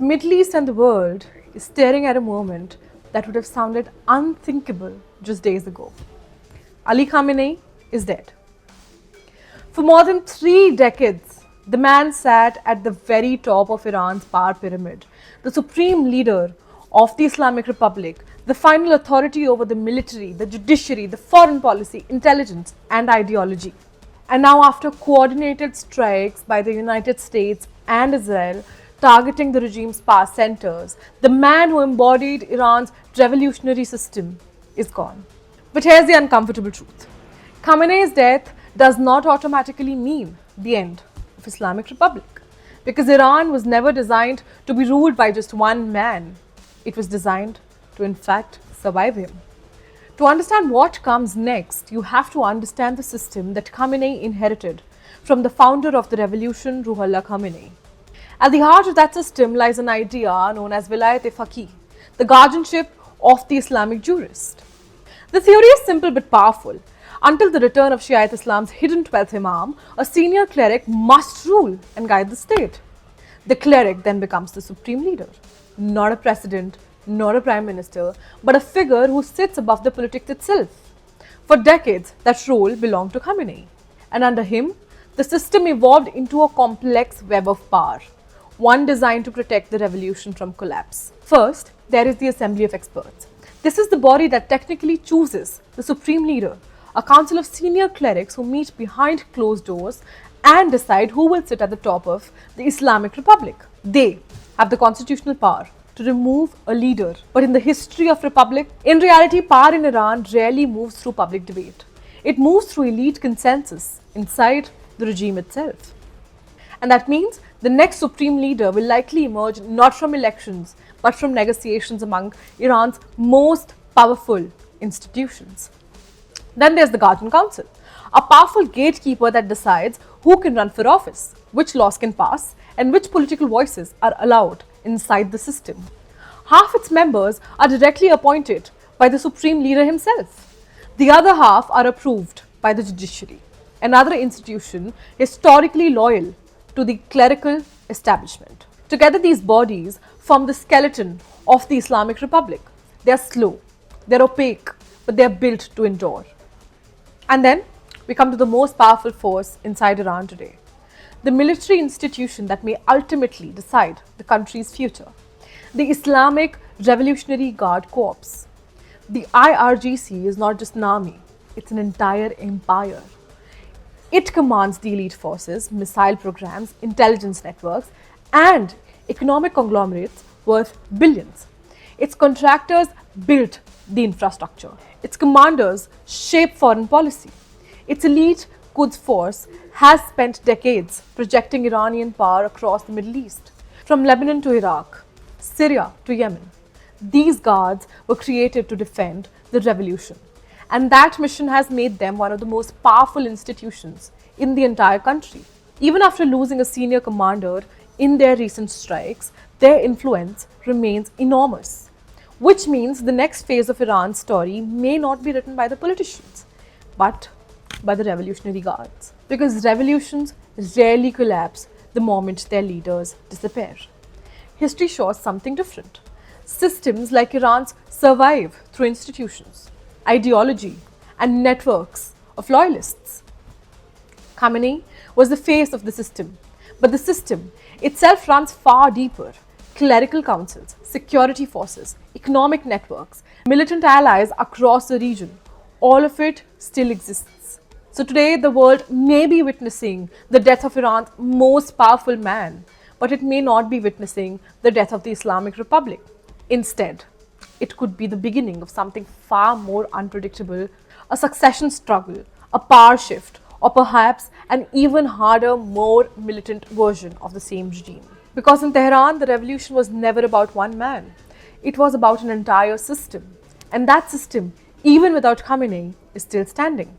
Middle East and the world is staring at a moment that would have sounded unthinkable just days ago. Ali Khamenei is dead. For more than 3 decades, the man sat at the very top of Iran's power pyramid, the supreme leader of the Islamic Republic, the final authority over the military, the judiciary, the foreign policy, intelligence, and ideology. And now, after coordinated strikes by the United States and Israel targeting the regime's power centers, the man who embodied Iran's revolutionary system is gone. But here's the uncomfortable truth. Khamenei's death does not automatically mean the end of Islamic Republic, because Iran was never designed to be ruled by just one man. It was designed to, in fact, survive him. To understand what comes next, you have to understand the system that Khamenei inherited from the founder of the revolution, Ruhollah Khamenei. At the heart of that system lies an idea known as Vilayat-e-Faqih, the guardianship of the Islamic jurist. The theory is simple but powerful. Until the return of Shiite Islam's hidden 12th Imam, a senior cleric must rule and guide the state. The cleric then becomes the supreme leader, not a president, not a prime minister, but a figure who sits above the politics itself. For decades, that role belonged to Khamenei. And under him, the system evolved into a complex web of power, one designed to protect the revolution from collapse. First, there is the Assembly of Experts. This is the body that technically chooses the supreme leader, a council of senior clerics who meet behind closed doors and decide who will sit at the top of the Islamic Republic. They have the constitutional power to remove a leader. But in the history of republic, in reality, power in Iran rarely moves through public debate. It moves through elite consensus inside the regime itself. And that means the next supreme leader will likely emerge not from elections, but from negotiations among Iran's most powerful institutions. Then there's the Guardian Council, a powerful gatekeeper that decides who can run for office, which laws can pass, and which political voices are allowed inside the system. Half its members are directly appointed by the supreme leader himself. The other half are approved by the judiciary, another institution historically loyal to the clerical establishment. Together, these bodies form the skeleton of the Islamic Republic. They are slow, they are opaque, but they are built to endure. And then we come to the most powerful force inside Iran today, the military institution that may ultimately decide the country's future, the Islamic Revolutionary Guard Corps. The IRGC is not just an army, it's an entire empire. It commands the elite forces, missile programs, intelligence networks, and economic conglomerates worth billions. Its contractors built the infrastructure. Its commanders shape foreign policy. Its elite Quds force has spent decades projecting Iranian power across the Middle East, from Lebanon to Iraq, Syria to Yemen. These guards were created to defend the revolution, and that mission has made them one of the most powerful institutions in the entire country. Even after losing a senior commander in their recent strikes, their influence remains enormous, which means the next phase of Iran's story may not be written by the politicians, but by the Revolutionary Guards. Because revolutions rarely collapse the moment their leaders disappear. History shows something different. Systems like Iran's survive through institutions, ideology, and networks of loyalists. Khamenei was the face of the system, but the system itself runs far deeper. Clerical councils, security forces, economic networks, militant allies across the region, all of it still exists. So today, the world may be witnessing the death of Iran's most powerful man, but it may not be witnessing the death of the Islamic Republic. Instead, it could be the beginning of something far more unpredictable, a succession struggle, a power shift, or perhaps an even harder, more militant version of the same regime. Because in Tehran, the revolution was never about one man. It was about an entire system. And that system, even without Khamenei, is still standing.